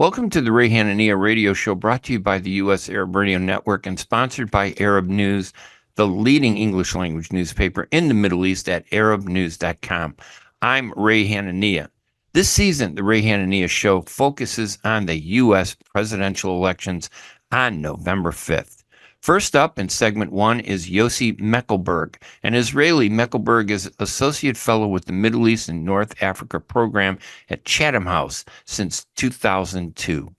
Welcome to the Ray Hanania radio show, brought to you by the U.S. Arab Radio Network and sponsored by Arab News, the leading English language newspaper in the Middle East at arabnews.com. I'm Ray Hanania. This season, the Ray Hanania show focuses on the U.S. presidential elections on November 5th. First up in segment one is Yossi Mekelberg, an Israeli. Mekelberg is Associate Fellow with the Middle East and North Africa Program at Chatham House since 2002.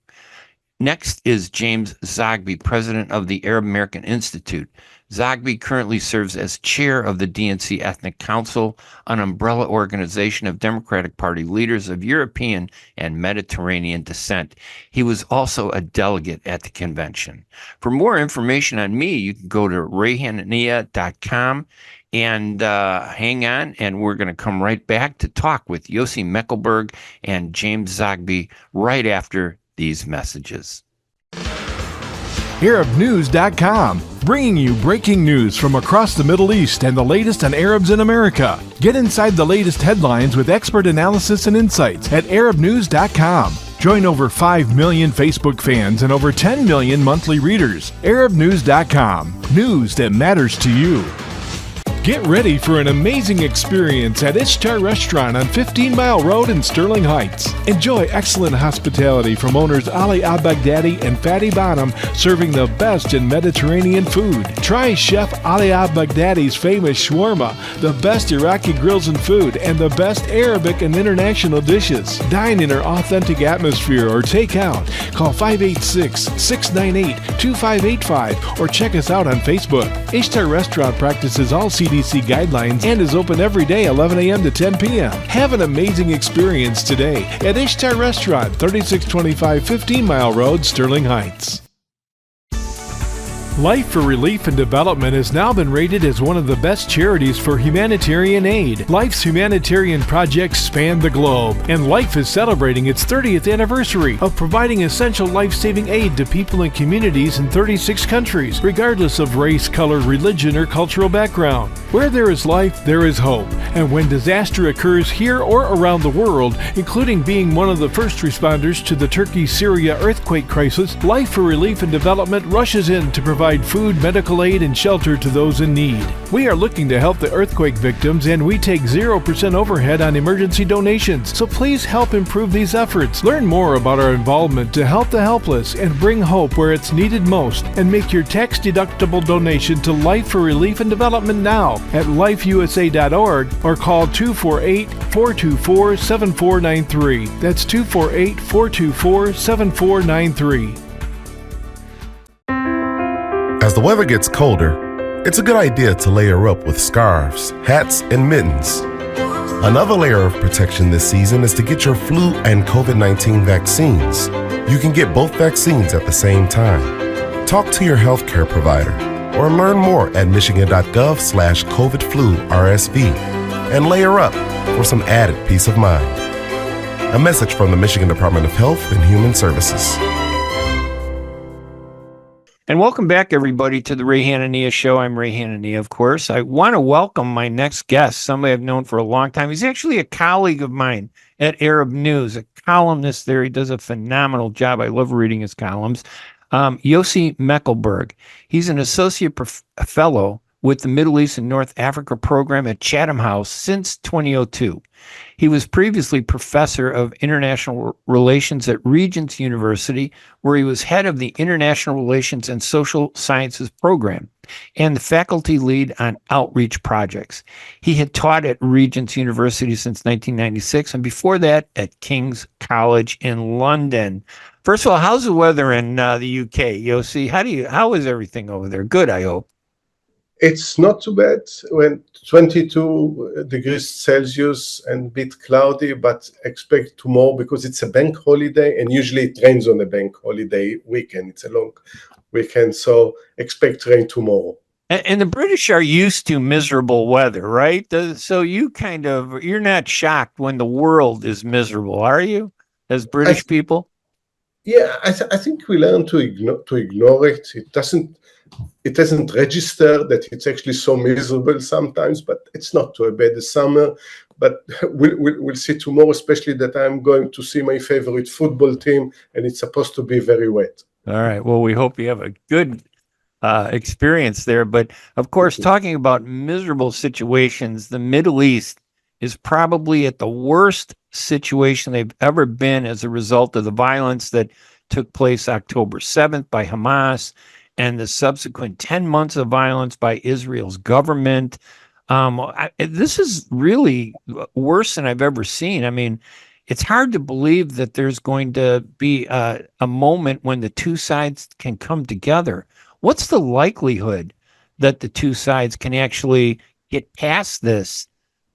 Next is James Zogby, President of the Arab American Institute. Zogby currently serves as chair of the DNC Ethnic Council, an umbrella organization of Democratic Party leaders of European and Mediterranean descent. He was also a delegate at the convention. For more information on me, you can go to rayhanania.com and hang on, and we're going to come right back to talk with Yossi Mekelberg and James Zogby right after these messages. ArabNews.com, bringing you breaking news from across the Middle East and the latest on Arabs in America. Get inside the latest headlines with expert analysis and insights at ArabNews.com. Join over 5 million Facebook fans and over 10 million monthly readers. ArabNews.com, news that matters to you. Get ready for an amazing experience at Ishtar Restaurant on 15 Mile Road in Sterling Heights. Enjoy excellent hospitality from owners Ali Al-Baghdadi and Fatty Bonham, serving the best in Mediterranean food. Try Chef Ali Al-Baghdadi's famous shawarma, the best Iraqi grills and food, and the best Arabic and international dishes. Dine in our authentic atmosphere or take out. Call 586-698-2585 or check us out on Facebook. Ishtar Restaurant practices all CDC guidelines and is open every day 11 a.m. to 10 p.m. Have an amazing experience today at Ishtar Restaurant, 3625 15 Mile Road, Sterling Heights. Life for Relief and Development has now been rated as one of the best charities for humanitarian aid. Life's humanitarian projects span the globe, and Life is celebrating its 30th anniversary of providing essential life-saving aid to people and communities in 36 countries, regardless of race, color, religion, or cultural background. Where there is life, there is hope. And when disaster occurs here or around the world, including being one of the first responders to the Turkey-Syria earthquake crisis, Life for Relief and Development rushes in to provide food, medical aid, and shelter to those in need. We are looking to help the earthquake victims, and we take 0% overhead on emergency donations. So please help improve these efforts. Learn more about our involvement to help the helpless and bring hope where it's needed most, and make your tax-deductible donation to Life for Relief and Development now at lifeusa.org or call 248-424-7493. That's 248-424-7493. As the weather gets colder, it's a good idea to layer up with scarves, hats, and mittens. Another layer of protection this season is to get your flu and COVID-19 vaccines. You can get both vaccines at the same time. Talk to your healthcare provider or learn more at michigan.gov/COVID-flu-RSV and layer up for some added peace of mind. A message from the Michigan Department of Health and Human Services. And welcome back, everybody, to the Ray Hanania Show. I'm Ray Hanania, of course. I want to welcome my next guest, somebody I've known for a long time. He's actually a colleague of mine at Arab News, a columnist there. He does a phenomenal job. I love reading his columns. Yossi Mekelberg. He's an associate fellow with the Middle East and North Africa Program at Chatham House since 2002. He was previously professor of international relations at Regents University, where he was head of the International Relations and Social Sciences program and the faculty lead on outreach projects. He had taught at Regents University since 1996, and before that at King's College in London. First of all, how's the weather in the UK, Yossi? How is everything over there? Good, I hope. It's not too bad when 22 degrees Celsius and a bit cloudy, but expect tomorrow because it's a bank holiday and usually it rains on a bank holiday weekend. It's a long weekend, so expect rain tomorrow. And the British are used to miserable weather, right? So you're not shocked when the world is miserable, are you, as British people? Yeah, I think we learn to ignore it. It doesn't register that it's actually so miserable sometimes, but it's not too bad. The summer but we'll see tomorrow, especially that I'm going to see my favorite football team, and it's supposed to be very wet. All right. Well, we hope you have a good experience there. But of course, talking about miserable situations, the Middle East is probably at the worst situation they've ever been as a result of the violence that took place October 7th by Hamas and the subsequent 10 months of violence by Israel's government. This is really worse than I've ever seen. I mean, it's hard to believe that there's going to be a moment when the two sides can come together. What's the likelihood that the two sides can actually get past this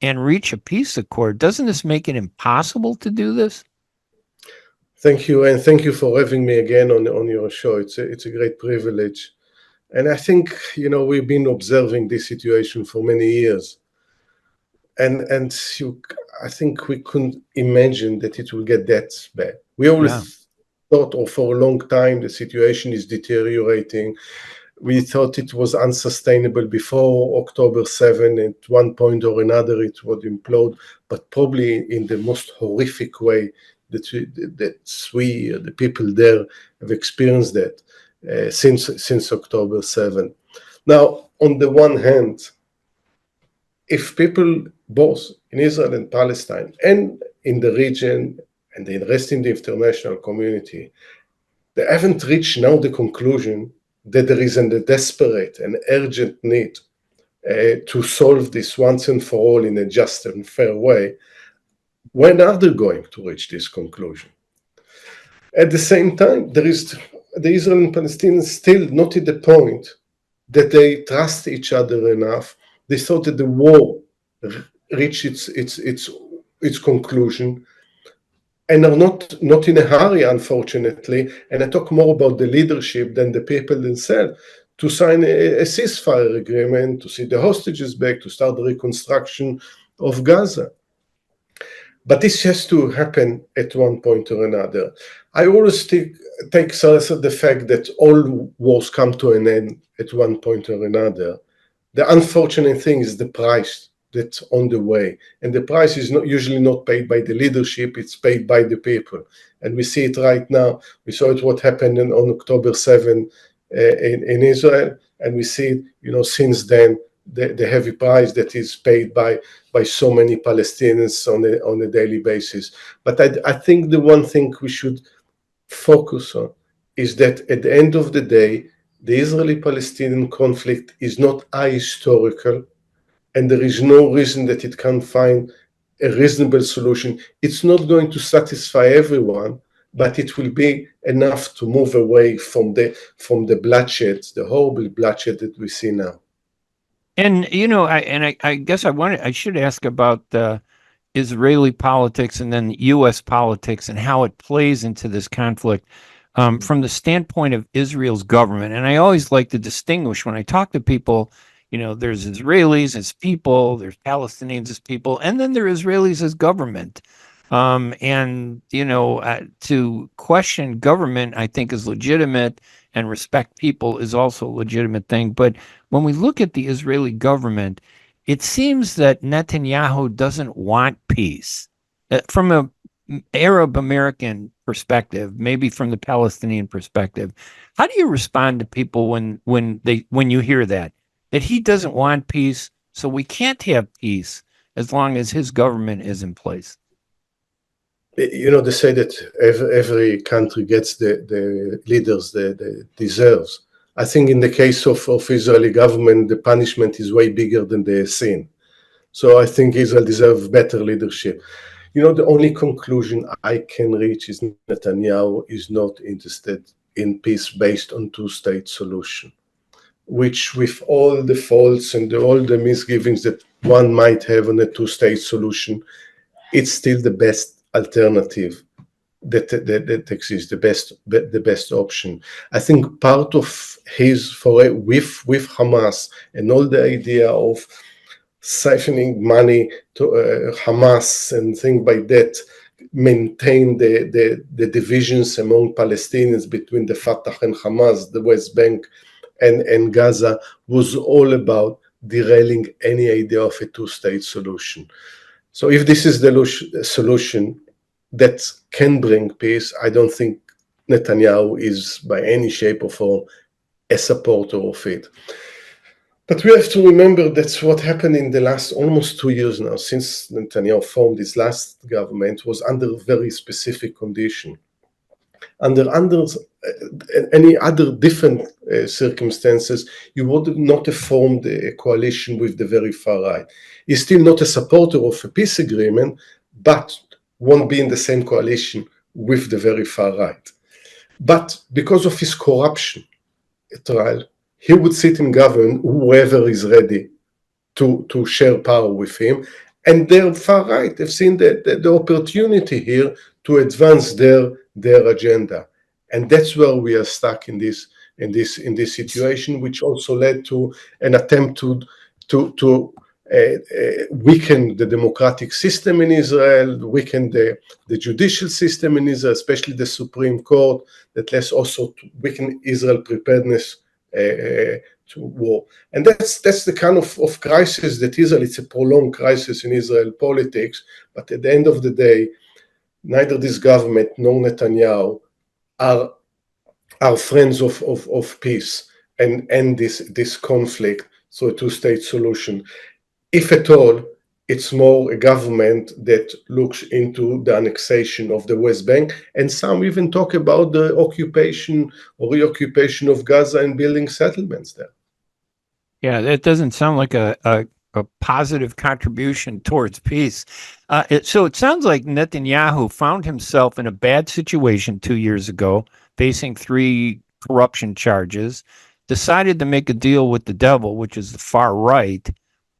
and reach a peace accord? Doesn't this make it impossible to do this? Thank you, and thank you for having me again on your show. It's a great privilege. And I think, we've been observing this situation for many years. And I think we couldn't imagine that it will get that bad. We always thought, or for a long time, the situation is deteriorating. We thought it was unsustainable before October 7. At one point or another, it would implode, but probably in the most horrific way that we the people there, have experienced that since October 7. Now, on the one hand, if people both in Israel and Palestine and in the region and the rest in the international community, they haven't reached now the conclusion that there is a desperate and urgent need to solve this once and for all in a just and fair way, when are they going to reach this conclusion? At the same time, there is the Israel and Palestinians still not at the point that they trust each other enough. They thought that the war reached its conclusion and are not in a hurry, unfortunately. And I talk more about the leadership than the people themselves, to sign a ceasefire agreement, to see the hostages back, to start the reconstruction of Gaza. But this has to happen at one point or another. I always take solace of the fact that all wars come to an end at one point or another. The unfortunate thing is the price that's on the way. And the price is usually not paid by the leadership, it's paid by the people. And we see it right now. We saw it what happened on October 7 in Israel. And we see it, since then, the heavy price that is paid by so many Palestinians on a daily basis. But I think the one thing we should focus on is that at the end of the day, the Israeli-Palestinian conflict is not ahistorical, and there is no reason that it can't find a reasonable solution. It's not going to satisfy everyone, but it will be enough to move away from the bloodshed, the horrible bloodshed that we see now. And I guess I should ask about Israeli politics and then U.S. politics and how it plays into this conflict from the standpoint of Israel's government. And I always like to distinguish when I talk to people. There's Israelis as people, there's Palestinians as people, and then there are Israelis as government. To question government, I think, is legitimate, and respect people is also a legitimate thing. But when we look at the Israeli government, it seems that Netanyahu doesn't want peace. From an Arab American perspective, maybe from the Palestinian perspective, how do you respond to people when you hear that he doesn't want peace, so we can't have peace as long as his government is in place? They say that every country gets the leaders that it deserves. I think in the case of Israeli government, the punishment is way bigger than the sin. So I think Israel deserves better leadership. The only conclusion I can reach is Netanyahu is not interested in peace based on two-state solution, which, with all the faults and all the misgivings that one might have on a two-state solution, it's still the best alternative that exists, the best option. I think part of with Hamas and all the idea of siphoning money to Hamas and things like that, maintain the divisions among Palestinians between the Fatah and Hamas, the West Bank and Gaza, was all about derailing any idea of a two-state solution. So if this is the solution that can bring peace, I don't think Netanyahu is by any shape or form a supporter of it. But we have to remember that's what happened in the last almost 2 years now, since Netanyahu formed his last government, was under very specific condition. Under any other different circumstances, you would not have formed a coalition with the very far right. He's still not a supporter of a peace agreement, but won't be in the same coalition with the very far right. But because of his corruption trial, he would sit in government whoever is ready to share power with him. And they're far right. They've seen the opportunity here to advance their agenda. And that's where we are stuck in this situation, which also led to an attempt to weaken the democratic system in Israel, weaken the judicial system in Israel, especially the Supreme Court, that lets also to weaken Israel preparedness to war. And that's the kind of crisis that Israel, it's a prolonged crisis in Israel politics, but at the end of the day, neither this government nor Netanyahu are friends of peace and end this conflict through a two-state solution. If at all, it's more a government that looks into the annexation of the West Bank, and some even talk about the occupation or reoccupation of Gaza and building settlements there. Yeah, that doesn't sound like a positive contribution towards peace. So it sounds like Netanyahu found himself in a bad situation 2 years ago, facing 3 corruption charges, decided to make a deal with the devil, which is the far right.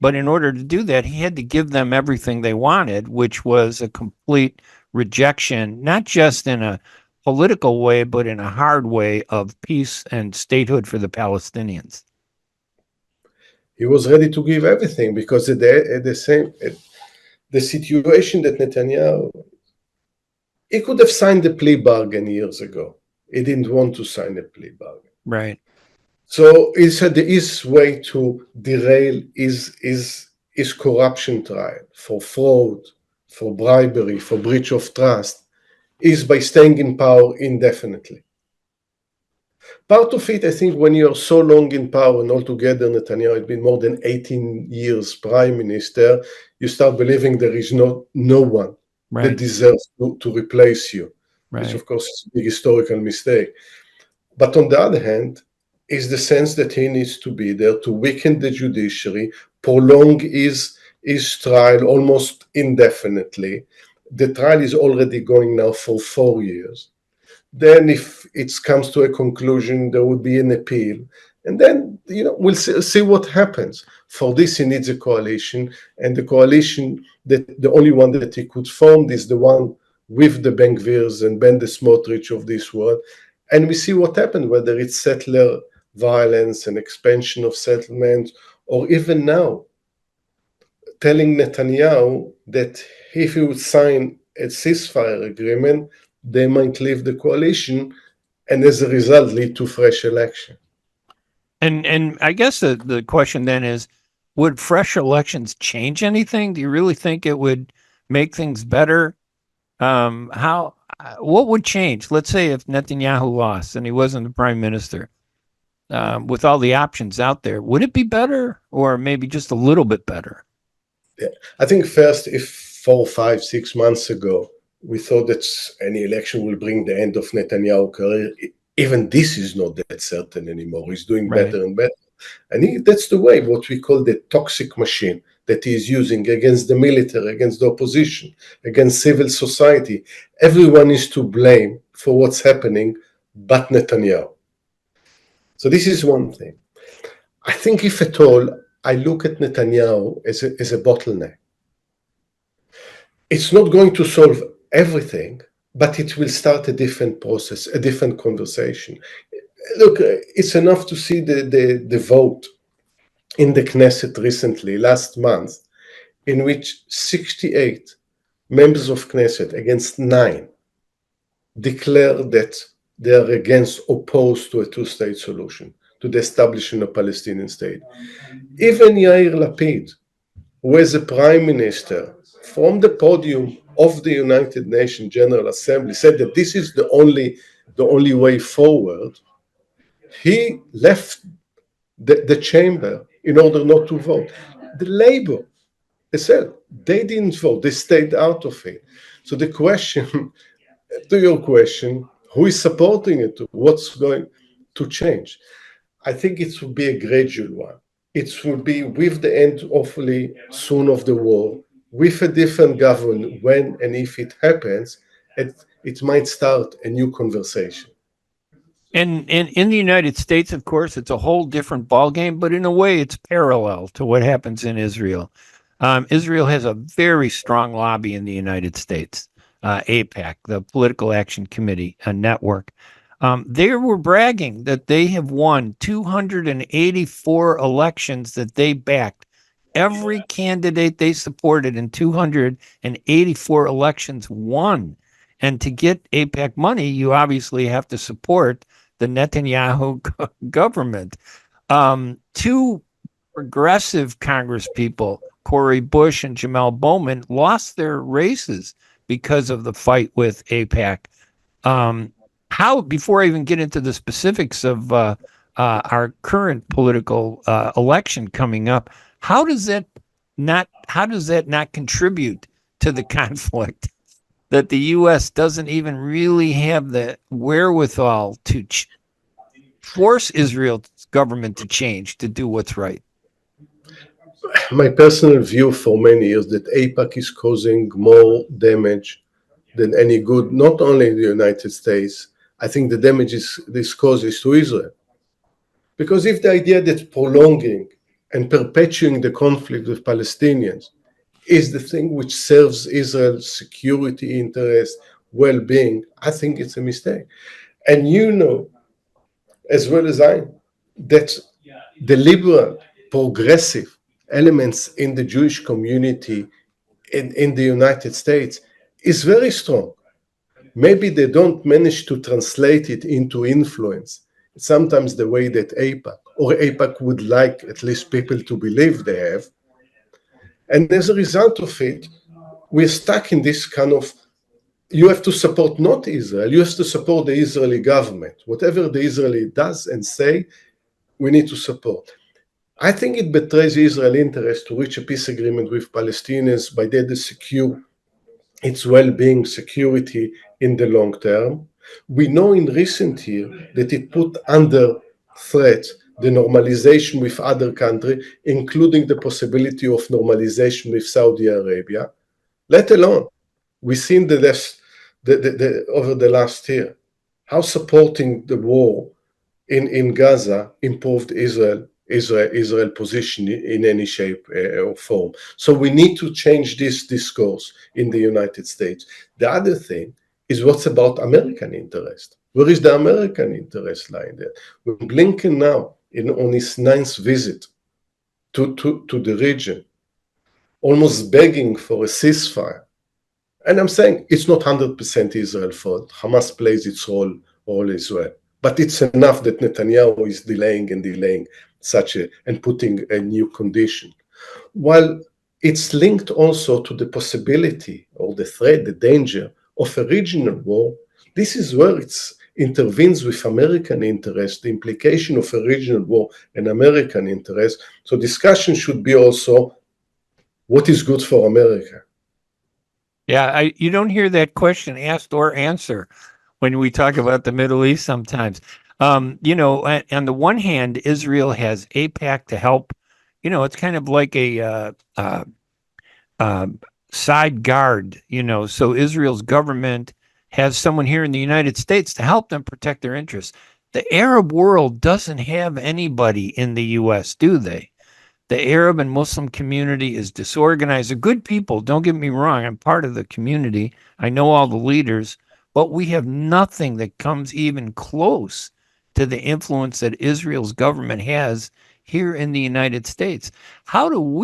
But in order to do that, he had to give them everything they wanted, which was a complete rejection, not just in a political way, but in a hard way of peace and statehood for the Palestinians. He was ready to give everything because the situation that Netanyahu, he could have signed a plea bargain years ago. He didn't want to sign a plea bargain. Right. So he said the easiest way to derail is corruption trial for fraud, for bribery, for breach of trust, is by staying in power indefinitely. Part of it, I think, when you are so long in power, and altogether Netanyahu had been more than 18 years prime minister, you start believing there is no one that deserves to replace you, which of course is a big historical mistake. But on the other hand, is the sense that he needs to be there to weaken the judiciary, prolong his trial almost indefinitely. The trial is already going now for 4 years. Then if it comes to a conclusion, there will be an appeal. And then, we'll see what happens. For this, he needs a coalition. And the coalition, that the only one that he could form is the one with the Ben-Gvirs and Ben the Smotrich of this world. And we see what happened, whether it's settler violence and expansion of settlements, or even now, telling Netanyahu that if he would sign a ceasefire agreement, they might leave the coalition, and as a result, lead to fresh election. And I guess the question then is, would fresh elections change anything? Do you really think it would make things better? What would change? Let's say if Netanyahu lost and he wasn't the prime minister, with all the options out there, would it be better or maybe just a little bit better? Yeah. I think first, if 4, 5, 6 months ago, we thought that any election will bring the end of Netanyahu's career, even this is not that certain anymore. He's doing better and better. And that's the way, what we call the toxic machine that he is using against the military, against the opposition, against civil society. Everyone is to blame for what's happening but Netanyahu. So this is one thing. I think if at all, I look at Netanyahu as a bottleneck. It's not going to solve everything, but it will start a different process, a different conversation. Look, it's enough to see the vote in the Knesset recently, last month, in which 68 members of Knesset against 9 declare that they are opposed to a two-state solution, to the establishment of a Palestinian state. Even Yair Lapid, who as a prime minister from the podium of the United Nations General Assembly said that this is the only way forward, he left the chamber in order not to vote. The Labour as well, they didn't vote, they stayed out of it. So the question, to your question, who is supporting it? What's going to change? I think it will be a gradual one. It will be with the end, hopefully, soon of the war, with a different government when and if it happens, it might start a new conversation. And in the United States, of course, it's a whole different ballgame, but in a way, it's parallel to what happens in Israel. Israel has a very strong lobby in the United States, APAC, the Political Action Committee, a network. They were bragging that they have won 284 elections that they backed. Every candidate they supported in 284 elections won. And to get APAC money, you obviously have to support the Netanyahu government. Two progressive Congress people, Corey Bush and Jamal Bowman, lost their races because of the fight with APAC. How, before I even get into the specifics of our current political election coming up, how does that not contribute to the conflict? That the U.S. doesn't even really have the wherewithal to force Israel's government to change, to do what's right. My personal view for many years that APAC is causing more damage than any good, not only in the United States. I think the damage this causes to Israel. Because if the idea that prolonging and perpetuating the conflict with Palestinians is the thing which serves Israel's security interest, well-being, I think it's a mistake. And you know, as well as I, that the liberal, progressive elements in the Jewish community in the United States is very strong. Maybe they don't manage to translate it into influence. Sometimes the way that APAC would like at least people to believe they have. And as a result of it, we're stuck in this kind of, you have to support not Israel, you have to support the Israeli government. Whatever the Israeli does and say, we need to support. I think it betrays Israel's interest to reach a peace agreement with Palestinians by that they secure its well-being, security in the long term. We know in recent years that it put under threat the normalization with other countries, including the possibility of normalization with Saudi Arabia, let alone we've seen over the last year how supporting the war in Gaza improved Israel position in any shape or form. So we need to change this discourse in the United States. The other thing is what's about American interest. Where is the American interest lying there? When Blinken now, on his 9th visit to the region, almost begging for a ceasefire, and I'm saying it's not 100% Israel's fault. Hamas plays its role as well. But it's enough that Netanyahu is delaying and putting a new condition. While it's linked also to the possibility or the threat, the danger of a regional war, this is where it intervenes with American interest, the implication of a regional war and American interest. So discussion should be also what is good for America. Yeah, you don't hear that question asked or answer when we talk about the Middle East sometimes. On the one hand, Israel has APAC to help. It's kind of like a side guard, so Israel's government has someone here in the United States to help them protect their interests. The Arab world doesn't have anybody in the U.S., do they? The Arab and Muslim community is disorganized. They're good people, don't get me wrong. I'm part of the community. I know all the leaders, but we have nothing that comes even close to the influence that Israel's government has here in the United States. How do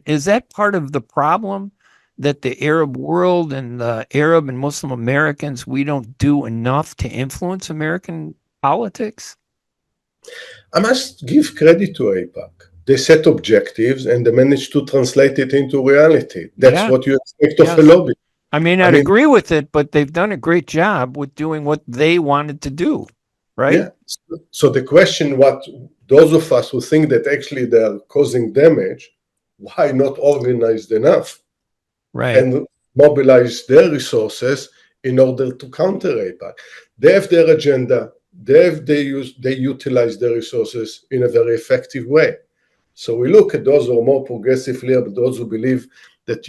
is that part of the problem, that the Arab world and the Arab and Muslim Americans, we don't do enough to influence American politics? I must give credit to APAC. they set objectives and they manage to translate it into reality. That's Yeah. what you expect of a Yes. lobby. I may I not mean, agree with it, but they've done a great job with doing what they wanted to do, right? yeah. So the question, what those of us who think that actually they are causing damage, why not organized enough Right. and mobilize their resources in order to counter APAC? They have their agenda. They utilize their resources in a very effective way. So we look at those who are more progressive leaders, those who believe that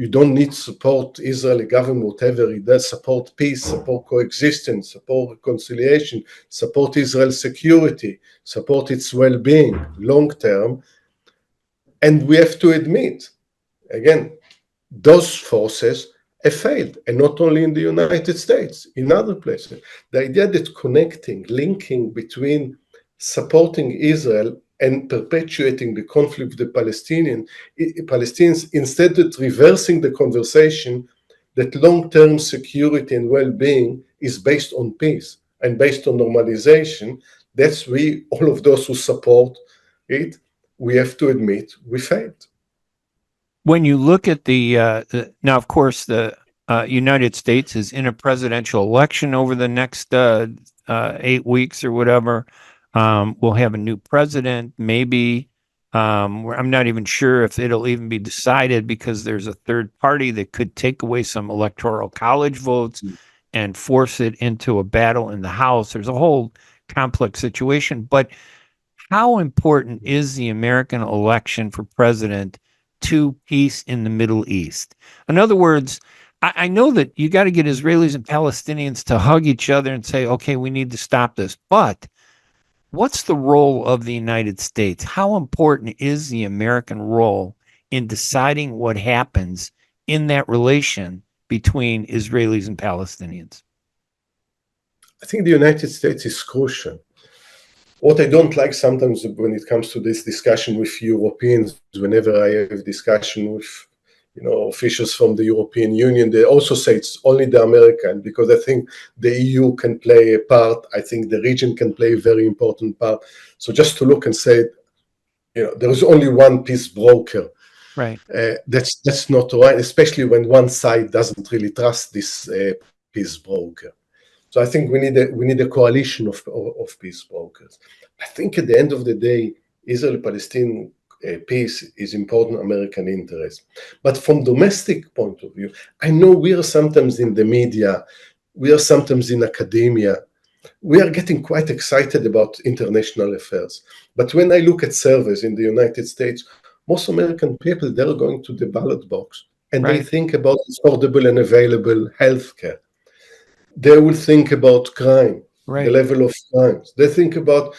you don't need to support Israeli government, whatever it does, support peace, support coexistence, support reconciliation, support Israel's security, support its well-being long term. And we have to admit, again, those forces have failed, and not only in the United States, in other places. The idea that connecting, linking between supporting Israel and perpetuating the conflict with the Palestinians, instead of reversing the conversation that long-term security and well-being is based on peace and based on normalization, that's all of those who support it, we have to admit we failed. When you look at now, of course, the United States is in a presidential election over the next 8 weeks or whatever. We'll have a new president, maybe. I'm not even sure if it'll even be decided because there's a third party that could take away some electoral college votes and force it into a battle in the House. There's a whole complex situation. But how important is the American election for president to peace in the Middle East? In other words, I know that you got to get Israelis and Palestinians to hug each other and say, okay, we need to stop this. But what's the role of the United States? How important is the American role in deciding what happens in that relation between Israelis and Palestinians? I think the United States is crucial. What I don't like sometimes when it comes to this discussion with Europeans, whenever I have discussion with officials from the European Union, they also say it's only the American, because I think the EU can play a part. I think the region can play a very important part. So just to look and say, there is only one peace broker. Right. That's not right, especially when one side doesn't really trust this peace broker. So I think we need a coalition of peace brokers. I think at the end of the day, Israel-Palestine peace is important American interest. But from domestic point of view, I know we are sometimes in the media, we are sometimes in academia, we are getting quite excited about international affairs. But when I look at surveys in the United States, most American people, they're going to the ballot box and they think about affordable and available healthcare. They will think about crime, the level of crimes. They think about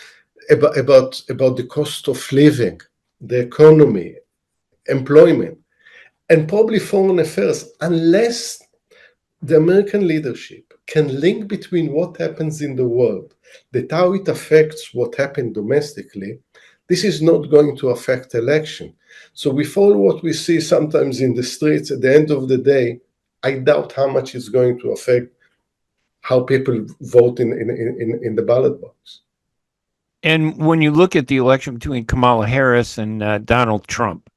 the cost of living, the economy, employment, and probably foreign affairs, unless the American leadership can link between what happens in the world, that how it affects what happened domestically, this is not going to affect election. So we follow what we see sometimes in the streets. At the end of the day, I doubt how much it's going to affect how people vote in the ballot box. And when you look at the election between Kamala Harris and Donald Trump,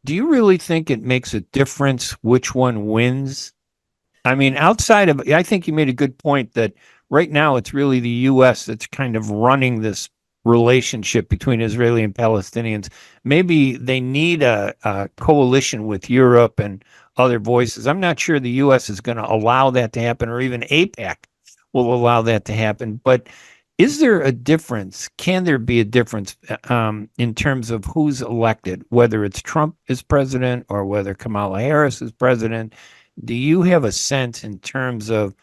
do you really think it makes a difference which one wins? I mean, I think you made a good point that right now it's really the U.S. that's kind of running this relationship between Israeli and Palestinians. Maybe they need a coalition with Europe and other voices. I'm not sure the U.S. is going to allow that to happen, or even APAC will allow that to happen. But is there a difference? Can there be a difference in terms of who's elected, whether it's Trump is president or whether Kamala Harris is president? Do you have a sense in terms of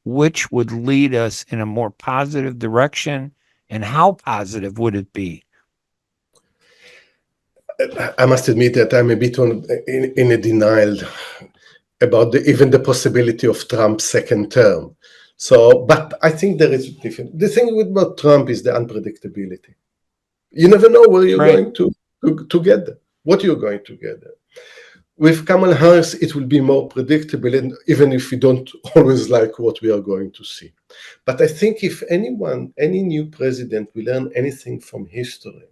which would lead us in a more positive direction, and how positive would it be? I must admit that I'm a bit in a denial about even the possibility of Trump's second term. So, but I think there is different. The thing about Trump is the unpredictability. You never know where you're going to get them, what you're going to get them. With Kamala Harris, it will be more predictable, and even if we don't always like what we are going to see. But I think if any new president will learn anything from history,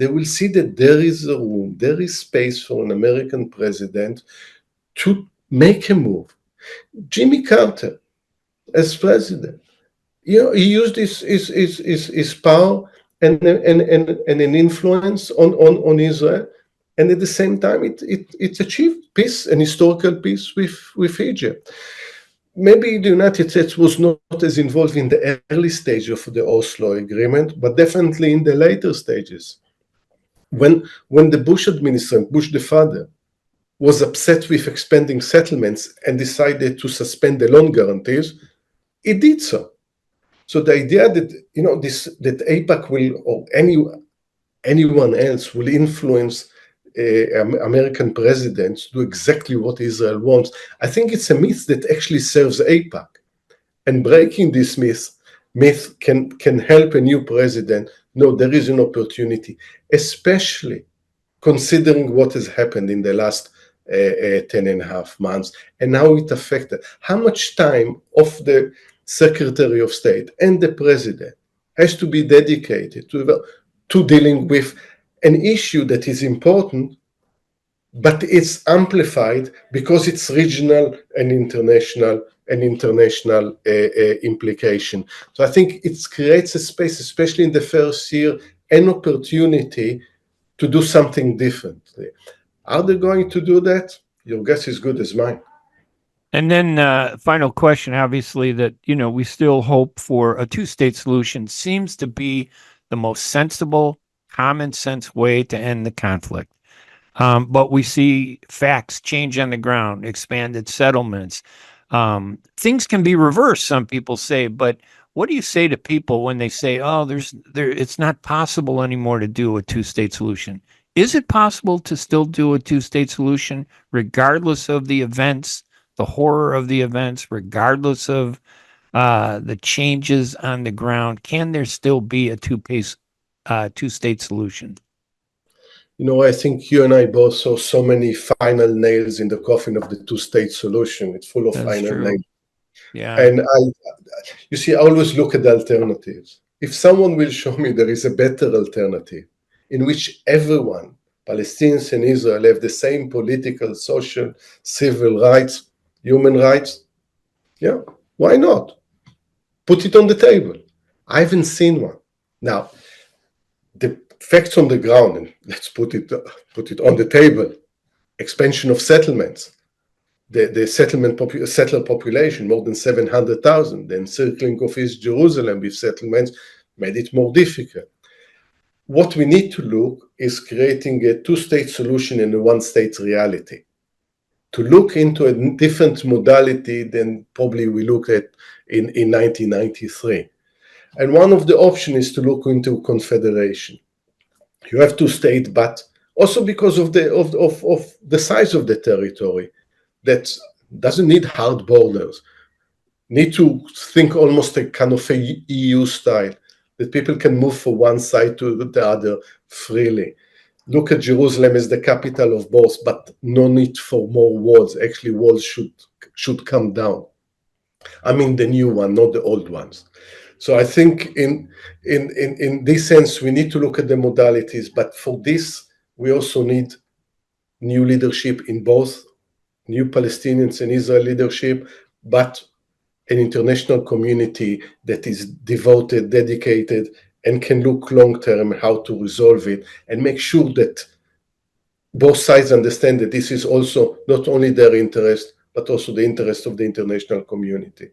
they will see that there is a room, there is space for an American president to make a move. Jimmy Carter, as president, he used his power and an influence on Israel, and at the same time, it achieved peace, an historical peace with Egypt. Maybe the United States was not as involved in the early stage of the Oslo agreement, but definitely in the later stages. When the Bush administration, Bush the father, was upset with expanding settlements and decided to suspend the loan guarantees, it did so. So the idea that that AIPAC will, or anyone else will influence American presidents to do exactly what Israel wants, I think it's a myth that actually serves AIPAC. And breaking this myth can help a new president know there is an opportunity, especially considering what has happened in the last 10 and a half months and how it affected, how much time of the Secretary of State and the President has to be dedicated to dealing with an issue that is important, but it's amplified because it's regional and international implication. So I think it creates a space, especially in the first year, an opportunity to do something differently. Are they going to do that? Your guess is good as mine. And then final question, obviously, that, we still hope for a two-state solution seems to be the most sensible, common sense way to end the conflict. But we see facts change on the ground, expanded settlements. Things can be reversed, some people say, but what do you say to people when they say, oh, it's not possible anymore to do a two-state solution? Is it possible to still do a two-state solution regardless of the events, the horror of the events, regardless of the changes on the ground? Can there still be a two-state solution? I think you and I both saw so many final nails in the coffin of the two-state solution. It's full of final nails. Yeah. And I always look at the alternatives. If someone will show me there is a better alternative in which everyone, Palestinians and Israel, have the same political, social, civil rights, human rights, why not? Put it on the table. I haven't seen one. Now, the facts on the ground, and let's put it on the table. Expansion of settlements. The settler population, more than 700,000. The encircling of East Jerusalem with settlements made it more difficult. What we need to look is creating a two-state solution in a one-state reality. To look into a different modality than probably we looked at in 1993. And one of the options is to look into confederation. You have two states, but also because of the size of the territory, that doesn't need hard borders. Need to think almost a kind of a EU style, that people can move from one side to the other freely. Look at Jerusalem as the capital of both, but no need for more walls. Actually, walls should come down. I mean the new one, not the old ones. So I think in this sense, we need to look at the modalities, but for this, we also need new leadership in both, new Palestinians and Israel leadership, but an international community that is devoted, dedicated, and can look long-term how to resolve it and make sure that both sides understand that this is also not only their interest, but also the interest of the international community.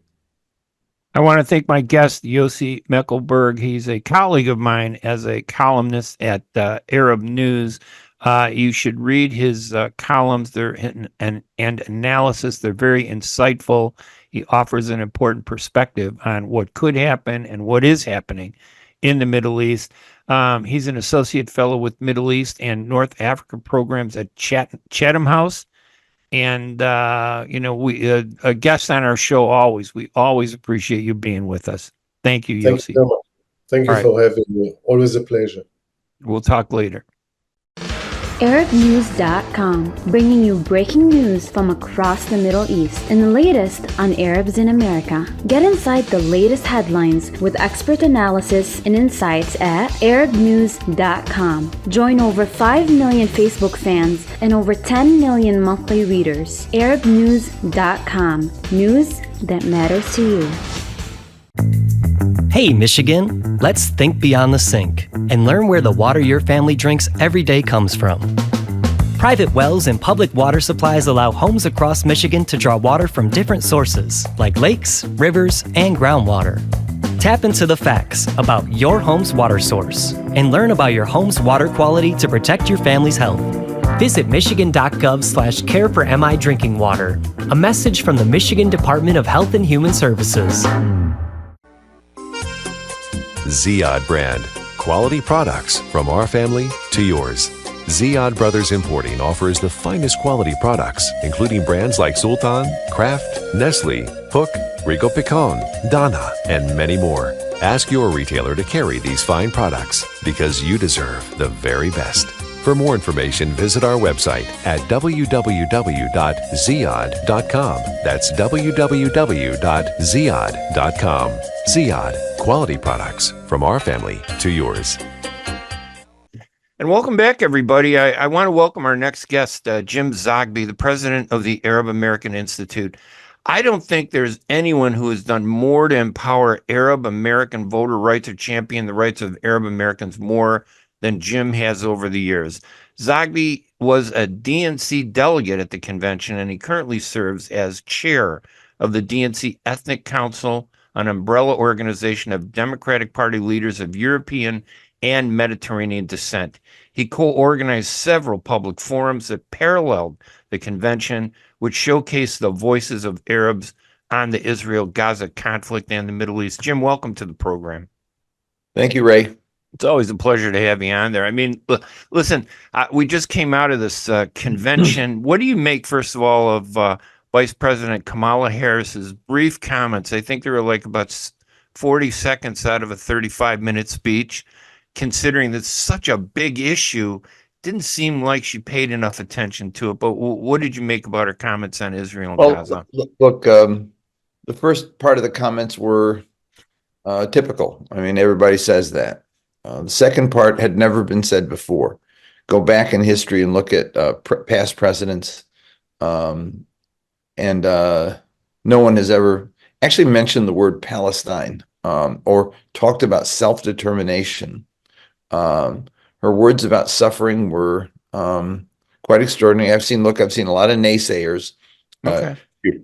I want to thank my guest, Yossi Mekelberg. He's a colleague of mine as a columnist at Arab News. You should read his columns and analysis. They're very insightful. He offers an important perspective on what could happen and what is happening in the Middle East. He's an associate fellow with Middle East and North Africa programs at Chatham House. And, we a guest on our show we always appreciate you being with us. Thank you, Yossi. Thank you so much. Thank you for having me. Always a pleasure. We'll talk later. ArabNews.com, bringing you breaking news from across the Middle East and the latest on Arabs in America. Get inside the latest headlines with expert analysis and insights at ArabNews.com. Join over 5 million Facebook fans and over 10 million monthly readers. ArabNews.com, news that matters to you. Hey, Michigan, let's think beyond the sink and learn where the water your family drinks every day comes from. Private wells and public water supplies allow homes across Michigan to draw water from different sources, like lakes, rivers, and groundwater. Tap into the facts about your home's water source and learn about your home's water quality to protect your family's health. Visit michigan.gov/care for MI drinking water. A message from the Michigan Department of Health and Human Services. Ziyad brand. Quality products from our family to yours. Ziyad Brothers Importing offers the finest quality products, including brands like Sultan, Kraft, Nestle, Hook, Rico Picon, Dana, and many more. Ask your retailer to carry these fine products because you deserve the very best. For more information, visit our website at www.ziyad.com. That's www.ziyad.com. Ziyad, quality products from our family to yours. And welcome back, everybody. I want to welcome our next guest, Jim Zogby, the president of the Arab American Institute. I don't think there's anyone who has done more to empower Arab American voter rights or champion the rights of Arab Americans more than Jim has over the years. Zogby was a DNC delegate at the convention, and he currently serves as chair of the DNC Ethnic Council, an umbrella organization of Democratic Party leaders of European and Mediterranean descent. He co-organized several public forums that paralleled the convention, which showcased the voices of Arabs on the Israel-Gaza conflict and the Middle East. Jim, welcome to the program. Thank you, Ray. It's always a pleasure to have you on there. I mean, listen, we just came out of this convention. What do you make, first of all, of Vice President Kamala Harris's brief comments? I think there were like about 40 seconds out of a 35-minute speech. Considering that's such a big issue, didn't seem like she paid enough attention to it. But what did you make about her comments on Israel and Gaza? Look, the first part of the comments were typical. I mean, everybody says that. The second part had never been said before. Go back in history and look at past presidents, and no one has ever actually mentioned the word Palestine or talked about self-determination. Her words about suffering were quite extraordinary. I've seen a lot of naysayers. Okay.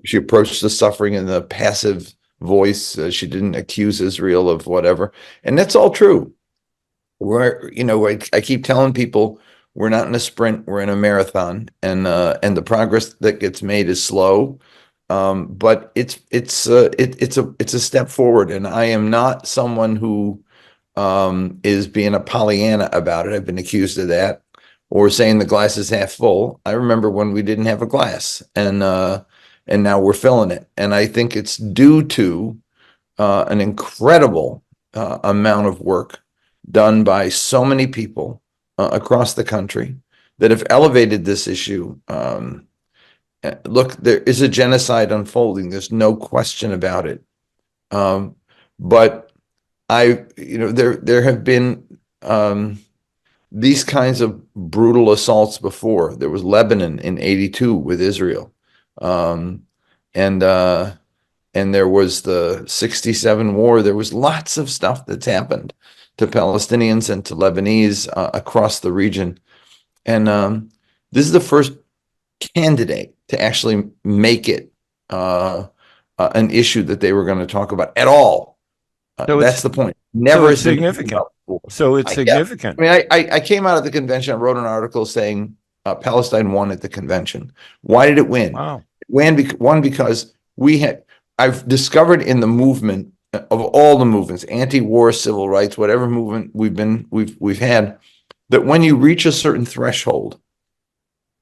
She approached the suffering in the passive voice. She didn't accuse Israel of whatever, and that's all true. I keep telling people we're not in a sprint, we're in a marathon, and the progress that gets made is slow, but it's a step forward. And I am not someone who is being a Pollyanna about it. I've been accused of that, or saying the glass is half full. I remember when we didn't have a glass, and now we're filling it. And I think it's due to an incredible amount of work done by so many people across the country that have elevated this issue. Look, there is a genocide unfolding. There's no question about it. But there have been these kinds of brutal assaults before. There was Lebanon in '82 with Israel, and there was the '67 war. There was lots of stuff that's happened to Palestinians and to Lebanese across the region. And this is the first candidate to actually make it an issue that they were going to talk about at all. That's the point. Never it's significant. So it's significant. I mean, I came out of the convention, I wrote an article saying Palestine won at the convention. Why did it win? Wow. It won because I've discovered in the movement, of all the movements, anti-war, civil rights, whatever movement we've had, that when you reach a certain threshold,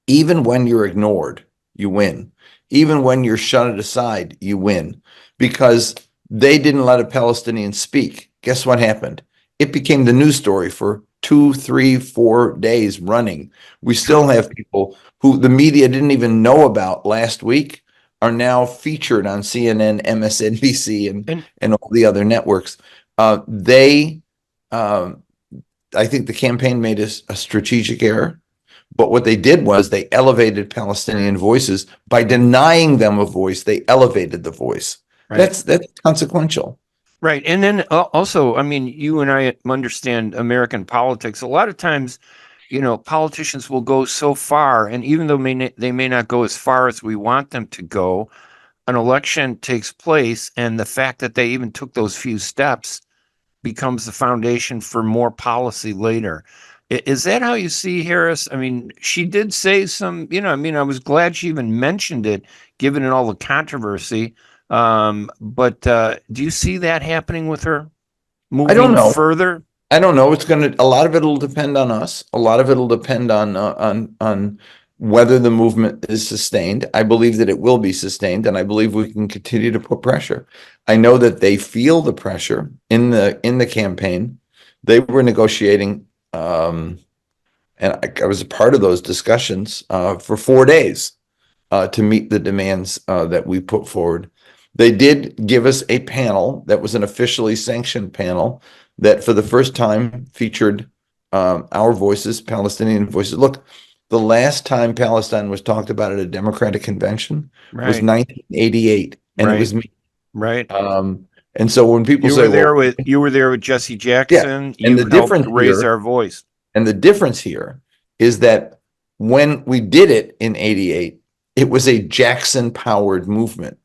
even when you're ignored, you win. Even when you're shut aside, you win. Because they didn't let a Palestinian speak. Guess what happened? It became the news story for 2, 3, 4 days running. We still have people who the media didn't even know about last week are now featured on CNN, MSNBC, and all the other networks. They, I think the campaign made a strategic error, but what they did was they elevated Palestinian voices by denying them a voice. They elevated the voice. Right. That's consequential. Right. And then also, I mean, you and I understand American politics. A lot of times, politicians will go so far, and even though they may not go as far as we want them to go, an election takes place, and the fact that they even took those few steps becomes the foundation for more policy later. Is that how you see Harris? I mean, she did say some, I was glad she even mentioned it, given all the controversy. But do you see that happening with her moving I don't know. further? I don't know. A lot of it will depend on us. A lot of it will depend on whether the movement is sustained. I believe that it will be sustained, and I believe we can continue to put pressure. I know that they feel the pressure in the campaign. They were negotiating, and I was a part of those discussions for 4 days to meet the demands that we put forward. They did give us a panel that was an officially sanctioned panel that for the first time featured our voices, Palestinian voices. Look, the last time Palestine was talked about at a Democratic convention was 1988, and it was me. Right. And so when people say, you were there with Jesse Jackson, and the difference raise our voice. And the difference here is that when we did it in 88, it was a Jackson-powered movement.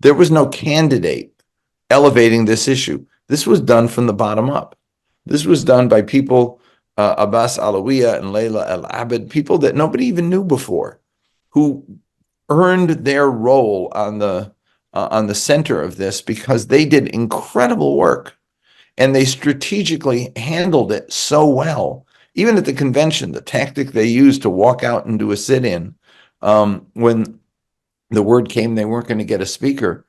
There was no candidate elevating this issue. This was done from the bottom up. This was done by people, Abbas Alawiya and Layla El-Abed, people that nobody even knew before, who earned their role on the center of this because they did incredible work and they strategically handled it so well. Even at the convention, the tactic they used to walk out and do a sit-in when the word came they weren't going to get a speaker,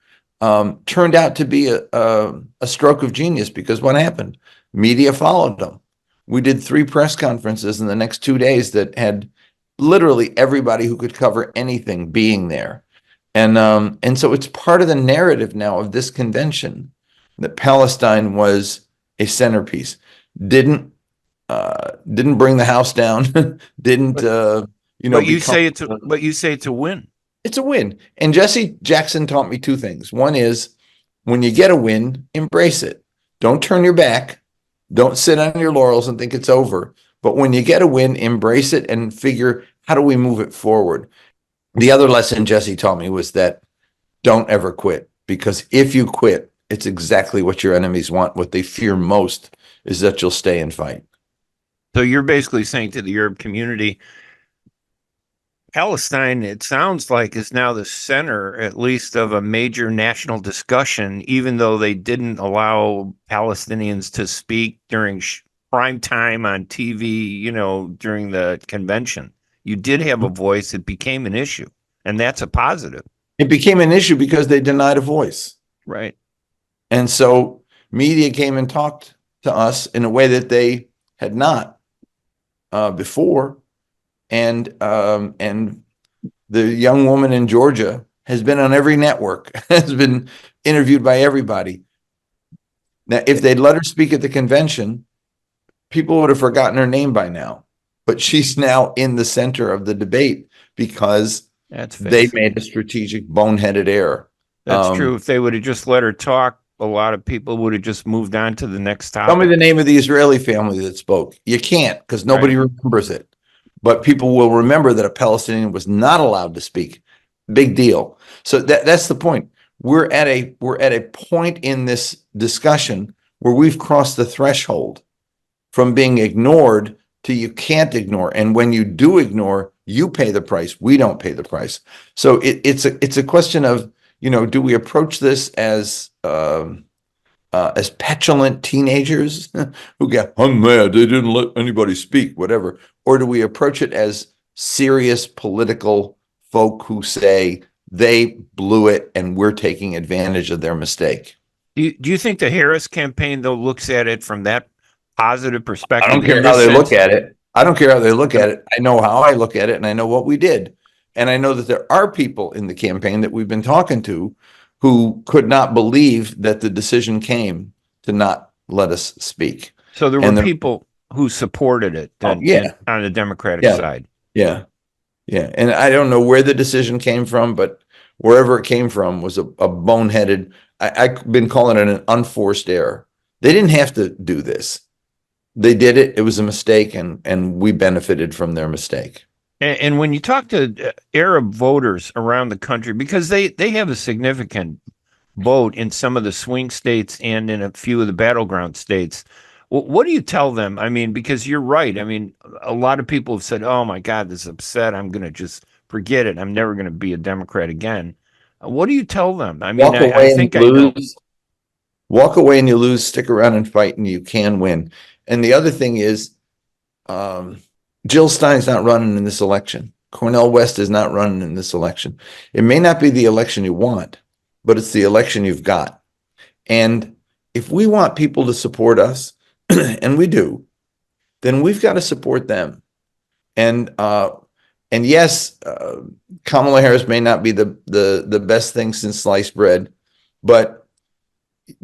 turned out to be a stroke of genius because what happened? Media followed them. We did 3 press conferences in the next 2 days that had literally everybody who could cover anything being there. And so it's part of the narrative now of this convention that Palestine was a centerpiece. Didn't bring the house down. But you say it's a win. It's a win. And Jesse Jackson taught me 2 things. One is when you get a win, embrace it. Don't turn your back. Don't sit on your laurels and think it's over. But when you get a win, embrace it and figure, how do we move it forward? The other lesson Jesse taught me was that don't ever quit, because if you quit, it's exactly what your enemies want. What they fear most is that you'll stay and fight. So you're basically saying to the Arab community, Palestine, it sounds like, is now the center, at least, of a major national discussion, even though they didn't allow Palestinians to speak during prime time on TV, during the convention. You did have a voice. It became an issue, and that's a positive. It became an issue because they denied a voice. Right. And so media came and talked to us in a way that they had not before. And the young woman in Georgia has been on every network, has been interviewed by everybody. Now, if they'd let her speak at the convention, people would have forgotten her name by now. But she's now in the center of the debate because they made a strategic boneheaded error. That's true. If they would have just let her talk, a lot of people would have just moved on to the next topic. Tell me the name of the Israeli family that spoke. You can't, because nobody remembers it. But people will remember that a Palestinian was not allowed to speak. Big deal. So that's the point. We're at a point in this discussion where we've crossed the threshold from being ignored to you can't ignore. And when you do ignore, you pay the price. We don't pay the price. So it's a question of, do we approach this as petulant teenagers who get, I'm mad, they didn't let anybody speak, whatever. Or do we approach it as serious political folk who say they blew it and we're taking advantage of their mistake? Do you think the Harris campaign, though, looks at it from that positive I perspective don't care in how this they look sense? at it. I don't care how they look at it. I know how I look at it, and I know what we did. And I know that there are people in the campaign that we've been talking to who could not believe that the decision came to not let us speak. So there were And people who supported it oh, then yeah, on the Democratic yeah, side. yeah, yeah. And I don't know where the decision came from, but wherever it came from was a boneheaded. I've been calling it an unforced error. They didn't have to do this. They did it. It was a mistake, and we benefited from their mistake. And when you talk to Arab voters around the country, because they have a significant vote in some of the swing states and in a few of the battleground states, what do you tell them? I mean, because you're right. I mean, a lot of people have said, "Oh my God, this is upset. I'm going to just forget it. I'm never going to be a Democrat again." What do you tell them? I mean, Walk I away and think I know. lose. Walk away and you lose. Stick around and fight, and you can win. And the other thing is, Jill Stein's not running in this election. Cornel West is not running in this election. It may not be the election you want, but it's the election you've got. And if we want people to support us, and we do, then we've got to support them. And yes, Kamala Harris may not be the best thing since sliced bread, but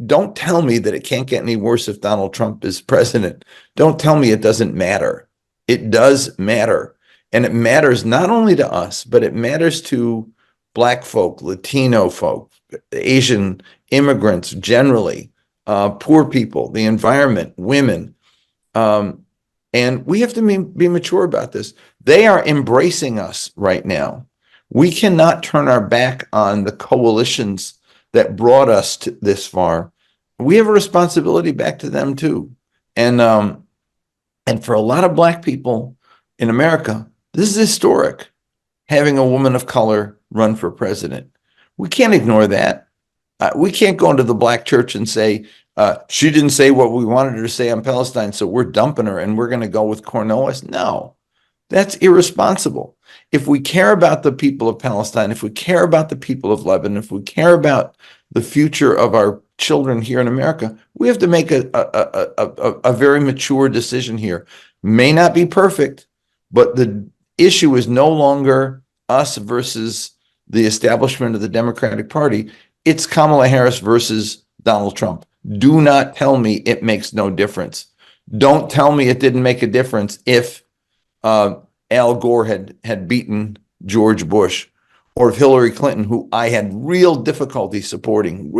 don't tell me that it can't get any worse if Donald Trump is president. Don't tell me it doesn't matter. It does matter. And it matters not only to us, but it matters to Black folk, Latino folk, Asian immigrants generally, poor people, the environment, women. And we have to be mature about this. They are embracing us right now. We cannot turn our back on the coalitions that brought us to this far. We have a responsibility back to them too. And for a lot of Black people in America, this is historic, having a woman of color run for president. We can't ignore that. We can't go into the Black church and say, she didn't say what we wanted her to say on Palestine, so we're dumping her and we're going to go with Cornel West. No, that's irresponsible. If we care about the people of Palestine, if we care about the people of Lebanon, if we care about the future of our children here in America, we have to make a very mature decision here. May not be perfect, but the issue is no longer us versus the establishment of the Democratic Party. It's Kamala Harris versus Donald Trump. Do not tell me it makes no difference. Don't tell me it didn't make a difference if Al Gore had beaten George Bush, or if Hillary Clinton, who I had real difficulty supporting,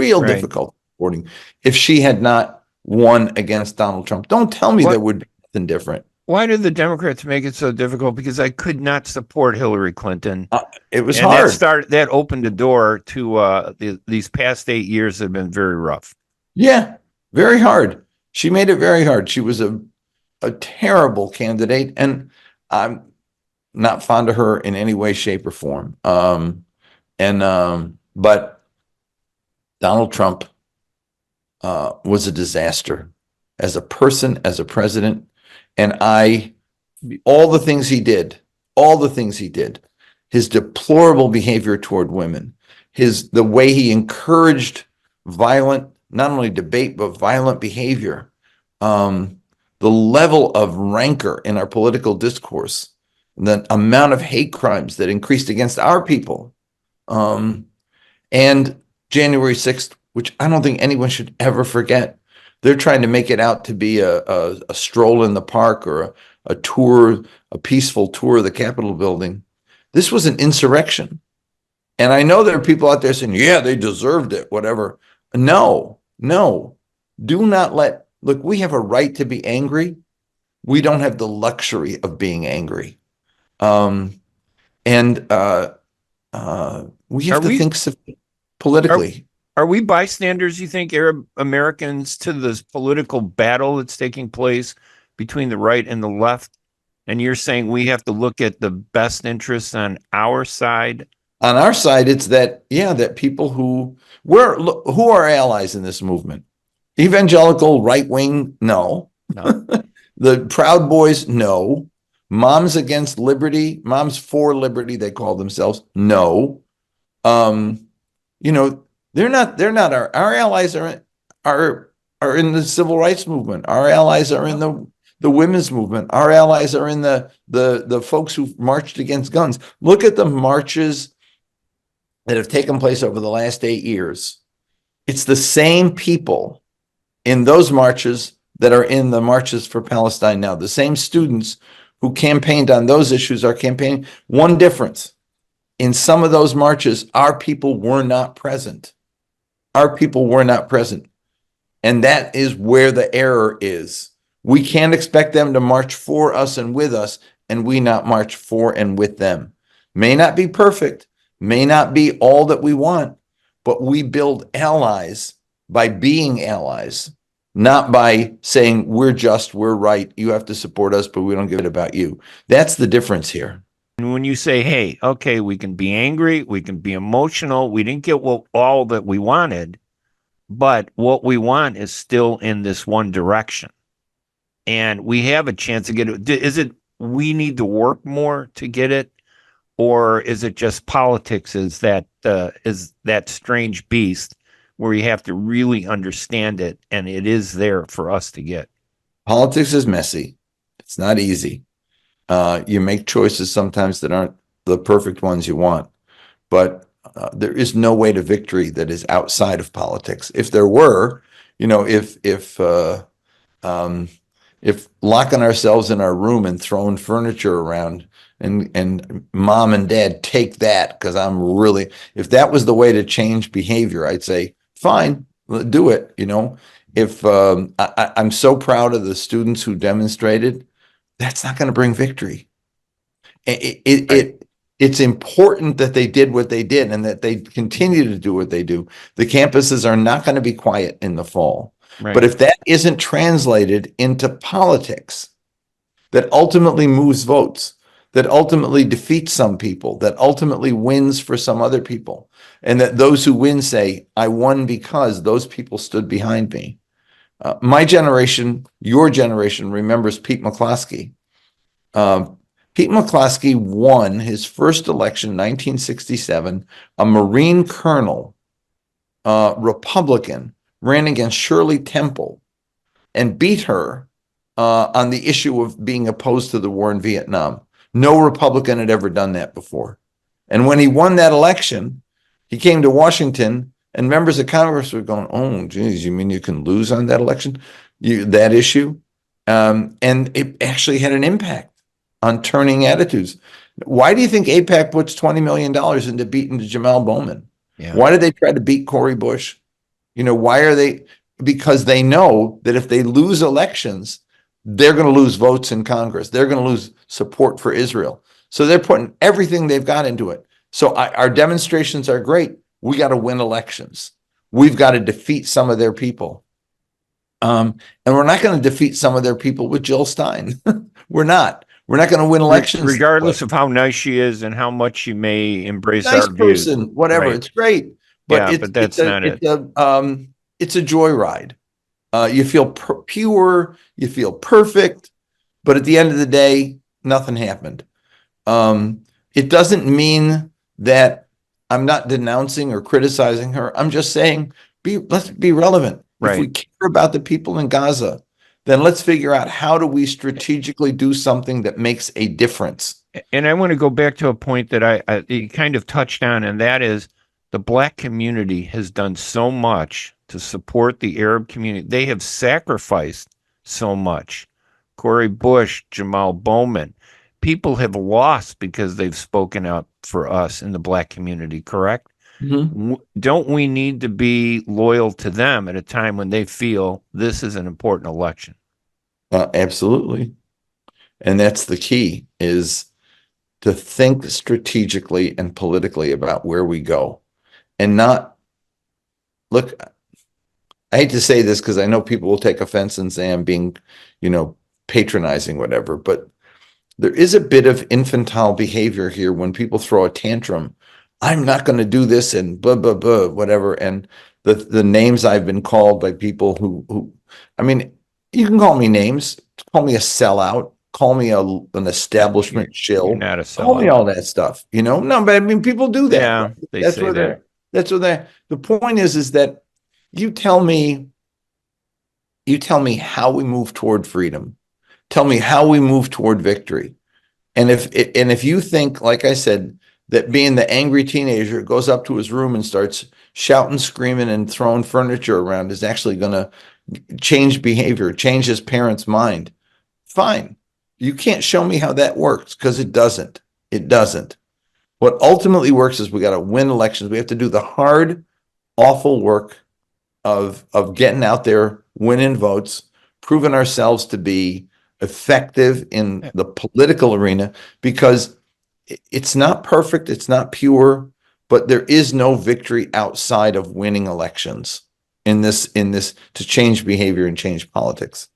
if she had not won against Donald Trump. Don't tell me there would be nothing different. Why did the Democrats make it so difficult? Because I could not support Hillary Clinton. It was and hard. That opened the door to these past 8 years have been very rough. Yeah, very hard. She made it very hard. She was a terrible candidate, and I'm not fond of her in any way, shape, or form. But Donald Trump was a disaster as a person, as a president. And all the things he did, his deplorable behavior toward women, the way he encouraged violent, not only debate, but violent behavior, the level of rancor in our political discourse, the amount of hate crimes that increased against our people, and January 6th, which I don't think anyone should ever forget. They're trying to make it out to be a stroll in the park or a tour, a peaceful tour of the Capitol building. This was an insurrection. And I know there are people out there saying, yeah, they deserved it, whatever. No, do not look, we have a right to be angry. We don't have the luxury of being angry. We have to think politically. Are we bystanders, you think, Arab Americans, to this political battle that's taking place between the right and the left? And you're saying we have to look at the best interests on our side? On our side, it's that people who are allies in this movement. Evangelical, right wing, no. The Proud Boys, no. Moms Against Liberty, Moms for Liberty, they call themselves, no. They're not our allies are are in the civil rights movement. Our allies are in the women's movement. Our allies are in the folks who marched against guns. Look at the marches that have taken place over the last 8 years. It's the same people in those marches that are in the marches for Palestine now. The same students who campaigned on those issues are campaigning. One difference: in some of those marches, our people were not present. Our people were not present. And that is where the error is. We can't expect them to march for us and with us, and we not march for and with them. May not be perfect, may not be all that we want, but we build allies by being allies, not by saying we're just, we're right, you have to support us, but we don't give it about you. That's the difference here. And when you say, hey, okay, we can be angry, we can be emotional, we didn't get all that we wanted, but what we want is still in this one direction. And we have a chance to get it. Is it we need to work more to get it? Or is it just politics is that strange beast where you have to really understand it, and it is there for us to get? Politics is messy. It's not easy. You make choices sometimes that aren't the perfect ones you want, but there is no way to victory that is outside of politics. If there were, if locking ourselves in our room and throwing furniture around and mom and dad take that because if that was the way to change behavior, I'd say, fine, do it. If I'm so proud of the students who demonstrated, that's not going to bring victory. It's important that they did what they did and that they continue to do what they do. The campuses are not going to be quiet in the fall. Right. But if that isn't translated into politics that ultimately moves votes, that ultimately defeats some people, that ultimately wins for some other people, and that those who win say, I won because those people stood behind me. My generation, your generation, remembers Pete McCloskey. Pete McCloskey won his first election in 1967. A Marine colonel, Republican, ran against Shirley Temple and beat her on the issue of being opposed to the war in Vietnam. No Republican had ever done that before. And when he won that election, he came to Washington, and members of Congress were going, oh, geez, you mean you can lose on that election, that issue? And it actually had an impact on turning attitudes. Why do you think AIPAC puts $20 million into beating Jamal Bowman? Yeah. Why did they try to beat Cori Bush? Why are they? Because they know that if they lose elections, they're going to lose votes in Congress. They're going to lose support for Israel. So they're putting everything they've got into it. So our demonstrations are great. We got to win elections. We've got to defeat some of their people. And we're not going to defeat some of their people with Jill Stein. We're not. We're not going to win elections. Regardless of how nice she is and how much she may embrace nice our views. Person, whatever. Right. It's great. But that's not it. It's a joyride. You feel pure, you feel perfect, but at the end of the day, nothing happened. It doesn't mean that I'm not denouncing or criticizing her. I'm just saying, let's be relevant. Right. If we care about the people in Gaza, then let's figure out how do we strategically do something that makes a difference. And I want to go back to a point that you kind of touched on, and that is the Black community has done so much to support the Arab community. They have sacrificed so much. Cori Bush, Jamal Bowman, people have lost because they've spoken up for us in the Black community, correct? Mm-hmm. Don't we need to be loyal to them at a time when they feel this is an important election? Absolutely. And that's the key, is to think strategically and politically about where we go and not look. I hate to say this because I know people will take offense and say I'm being, patronizing, whatever, but there is a bit of infantile behavior here when people throw a tantrum. I'm not going to do this and blah, blah, blah, whatever. And the names I've been called by people who, I mean, you can call me names, call me a sellout, call me an establishment shill, You're not a sellout. Call me all that stuff, No, but I mean, people do that. Yeah, they say that. The point is that you tell me you tell me how we move toward freedom. Tell me how we move toward victory. And if you think, like I said, that being the angry teenager goes up to his room and starts shouting, screaming, and throwing furniture around is actually going to change behavior, change his parents' mind, fine. You can't show me how that works because it doesn't. It doesn't. What ultimately works is we got to win elections. We have to do the hard, awful work of getting out there, winning votes, proving ourselves to be effective in the political arena, because it's not perfect, it's not pure, but there is no victory outside of winning elections in this to change behavior and change politics.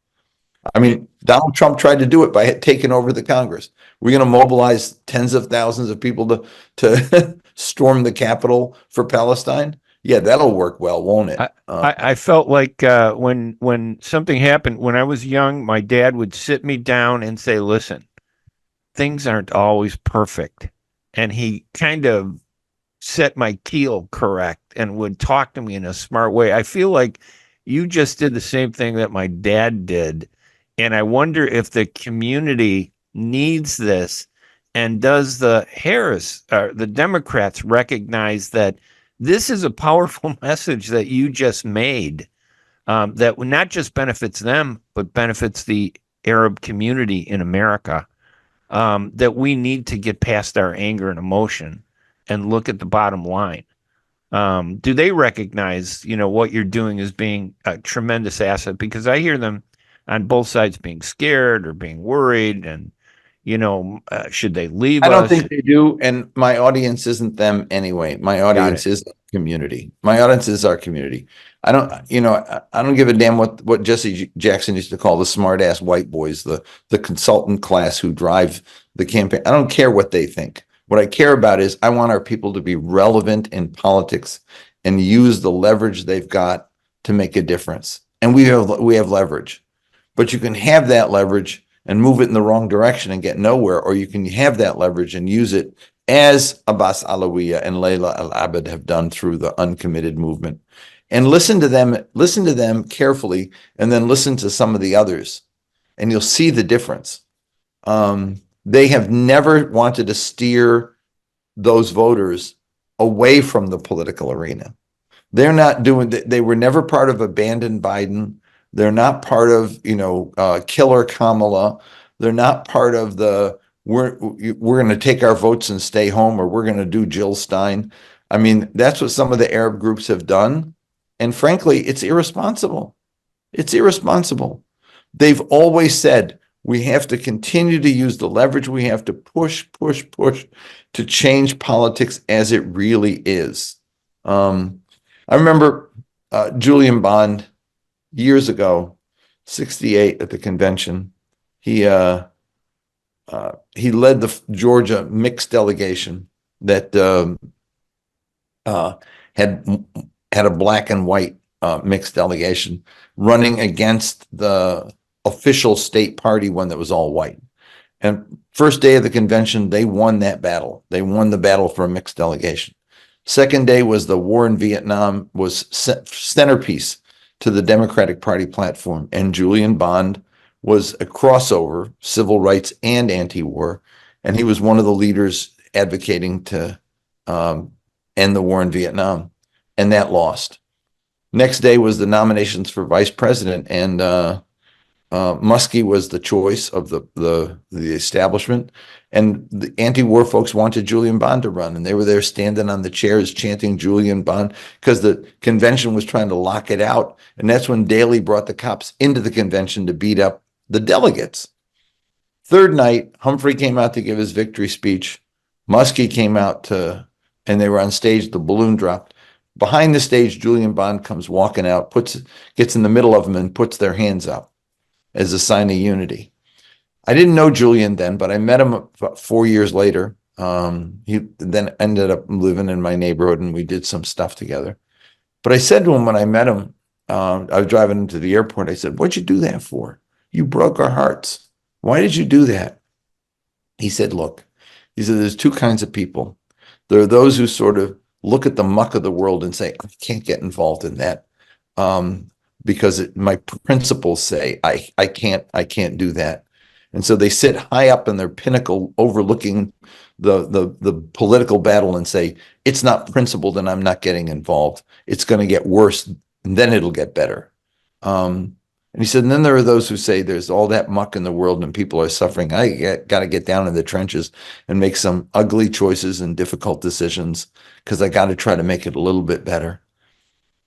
I mean, Donald Trump tried to do it by taking over the Congress. We're going to mobilize tens of thousands of people to storm the Capitol for Palestine. Yeah, that'll work well, won't it? I felt like when something happened when I was young, my dad would sit me down and say, "Listen, things aren't always perfect," and he kind of set my keel correct and would talk to me in a smart way. I feel like you just did the same thing that my dad did, and I wonder if the community needs this, and does the Democrats recognize that this is a powerful message that you just made, that not just benefits them, but benefits the Arab community in America, that we need to get past our anger and emotion and look at the bottom line. Do they recognize, what you're doing as being a tremendous asset? Because I hear them on both sides being scared or being worried, and should they leave I don't us? think they do, and my audience isn't them anyway. My audience is our community. My audience is our community. I don't give a damn what Jesse Jackson used to call the smart ass white boys, the consultant class who drive the campaign. I don't care what they think. What I care about is I want our people to be relevant in politics and use the leverage they've got to make a difference. And we have leverage, but you can have that leverage and move it in the wrong direction and get nowhere, or you can have that leverage and use it as Abbas Alawiya and Layla Al-Abed have done through the uncommitted movement. And listen to them carefully, and then listen to some of the others, and you'll see the difference. They have never wanted to steer those voters away from the political arena. They're not doing that. They were never part of Abandon Biden. They're not part of, Killer Kamala. They're not part of we're going to take our votes and stay home, or we're going to do Jill Stein. I mean, that's what some of the Arab groups have done. And frankly, it's irresponsible. It's irresponsible. They've always said we have to continue to use the leverage we have to push to change politics as it really is. I remember Julian Bond years ago, 1968 at the convention. He led the Georgia mixed delegation that had a black and white mixed delegation running against the official state party one that was all white. And first day of the convention, they won that battle. They won the battle for a mixed delegation. Second day was the war in Vietnam was centerpiece to the Democratic Party platform. And Julian Bond was a crossover, civil rights and anti-war. And he was one of the leaders advocating to end the war in Vietnam. And that lost. Next day was the nominations for vice president. And Muskie was the choice of the establishment. And the anti-war folks wanted Julian Bond to run, and they were there standing on the chairs chanting Julian Bond because the convention was trying to lock it out. And that's when Daley brought the cops into the convention to beat up the delegates. Third night, Humphrey came out to give his victory speech. Muskie came out and they were on stage. The balloon dropped. Behind the stage, Julian Bond comes walking out, gets in the middle of them and puts their hands up as a sign of unity. I didn't know Julian then, but I met him about 4 years later. He then ended up living in my neighborhood, and we did some stuff together. But I said to him when I met him, I was driving him to the airport. I said, "What'd you do that for? You broke our hearts. Why did you do that?" He said, "Look," he said, "there's two kinds of people. There are those who sort of look at the muck of the world and say, I can't get involved in that. because my principles say I can't do that. And so they sit high up in their pinnacle overlooking the political battle and say, it's not principled and I'm not getting involved. It's going to get worse and then it'll get better. And he said, and then there are those who say there's all that muck in the world and people are suffering. I got to get down in the trenches and make some ugly choices and difficult decisions because I got to try to make it a little bit better.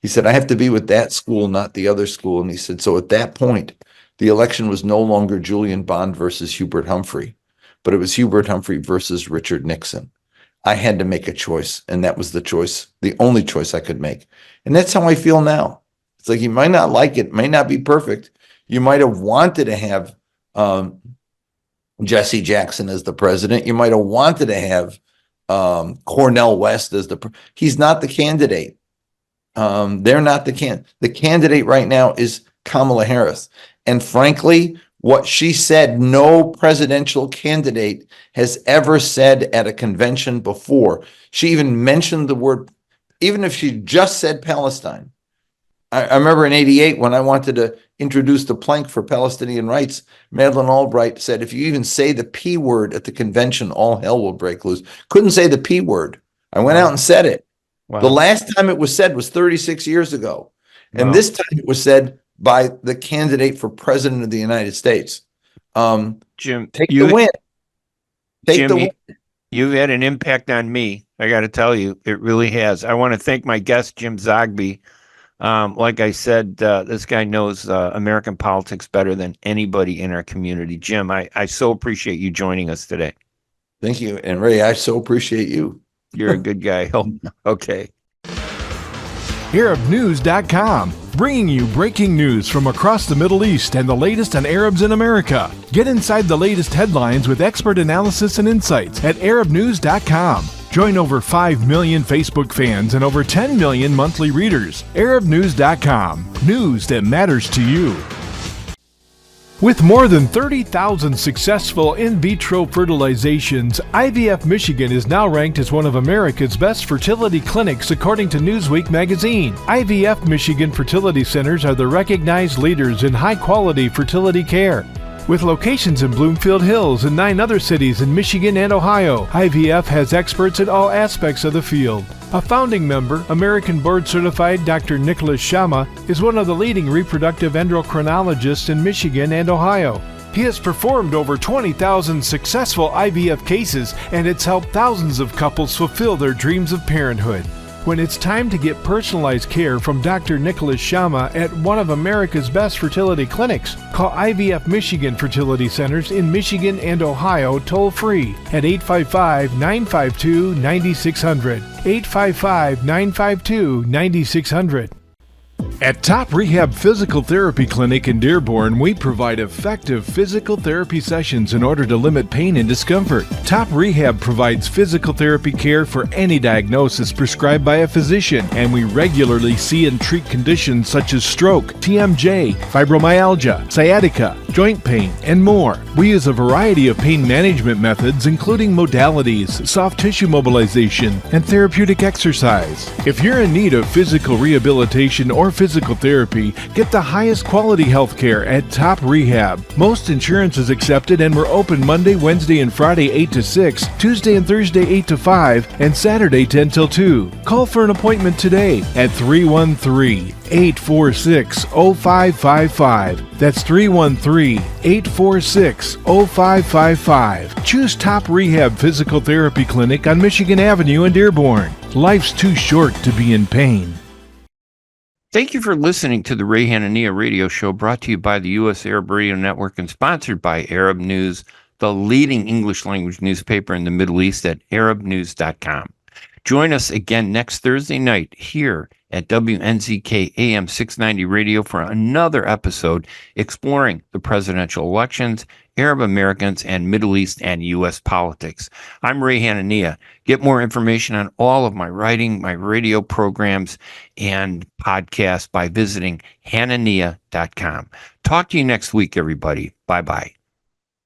He said, I have to be with that school, not the other school. And he said, so at that point, the election was no longer Julian Bond versus Hubert Humphrey, but it was Hubert Humphrey versus Richard Nixon. I had to make a choice, and that was the choice, the only choice I could make. And that's how I feel now. It's like you might not like it, may not be perfect. You might have wanted to have Jesse Jackson as the president. You might have wanted to have Cornel West as he's not the candidate. They're not the candidate. The candidate right now is Kamala Harris. And frankly, what she said, no presidential candidate has ever said at a convention before. She even mentioned the word, even if she just said Palestine. I remember in '88 when I wanted to introduce the plank for Palestinian rights, Madeleine Albright said, if you even say the P word at the convention, all hell will break loose. Couldn't say the P word. I went out and said it. Wow. The last time it was said was 36 years ago. And this time it was said by the candidate for president of the United States. Jim, take the win. Take the win. You've had an impact on me. I got to tell you, it really has. I want to thank my guest, Jim Zogby. Like I said, this guy knows American politics better than anybody in our community. Jim, I so appreciate you joining us today. Thank you. And Ray, I so appreciate you. You're a good guy. Oh, okay. ArabNews.com, bringing you breaking news from across the Middle East and the latest on Arabs in America. Get inside the latest headlines with expert analysis and insights at ArabNews.com. Join over 5 million Facebook fans and over 10 million monthly readers. ArabNews.com, news that matters to you. With more than 30,000 successful in vitro fertilizations, IVF Michigan is now ranked as one of America's best fertility clinics according to Newsweek magazine. IVF Michigan fertility centers are the recognized leaders in high-quality fertility care. With locations in Bloomfield Hills and 9 other cities in Michigan and Ohio, IVF has experts in all aspects of the field. A founding member, American board-certified Dr. Nicholas Shama, is one of the leading reproductive endocrinologists in Michigan and Ohio. He has performed over 20,000 successful IVF cases, and it's helped thousands of couples fulfill their dreams of parenthood. When it's time to get personalized care from Dr. Nicholas Shama at one of America's best fertility clinics, call IVF Michigan Fertility Centers in Michigan and Ohio toll-free at 855-952-9600. 855-952-9600. At Top Rehab Physical Therapy Clinic in Dearborn, we provide effective physical therapy sessions in order to limit pain and discomfort. Top Rehab provides physical therapy care for any diagnosis prescribed by a physician, and we regularly see and treat conditions such as stroke, TMJ, fibromyalgia, sciatica, joint pain, and more. We use a variety of pain management methods, including modalities, soft tissue mobilization, and therapeutic exercise. If you're in need of physical rehabilitation or physical therapy, get the highest quality health care at Top Rehab. Most insurance is accepted, and we're open Monday, Wednesday, and Friday 8 to 6, Tuesday and Thursday 8 to 5, and Saturday 10 till 2. Call for an appointment today at 313-846-0555. That's 313-846-0555. Choose Top Rehab Physical Therapy Clinic on Michigan Avenue in Dearborn. Life's too short to be in pain. Thank you for listening to the Ray Hanania radio show, brought to you by the U.S. Arab Radio Network and sponsored by Arab News, the leading English language newspaper in the Middle East at ArabNews.com. Join us again next Thursday night here at WNZK AM 690 Radio for another episode exploring the presidential elections, Arab Americans, and Middle East and U.S. politics. I'm Ray Hanania. Get more information on all of my writing, my radio programs, and podcasts by visiting Hanania.com. Talk to you next week, everybody. Bye-bye.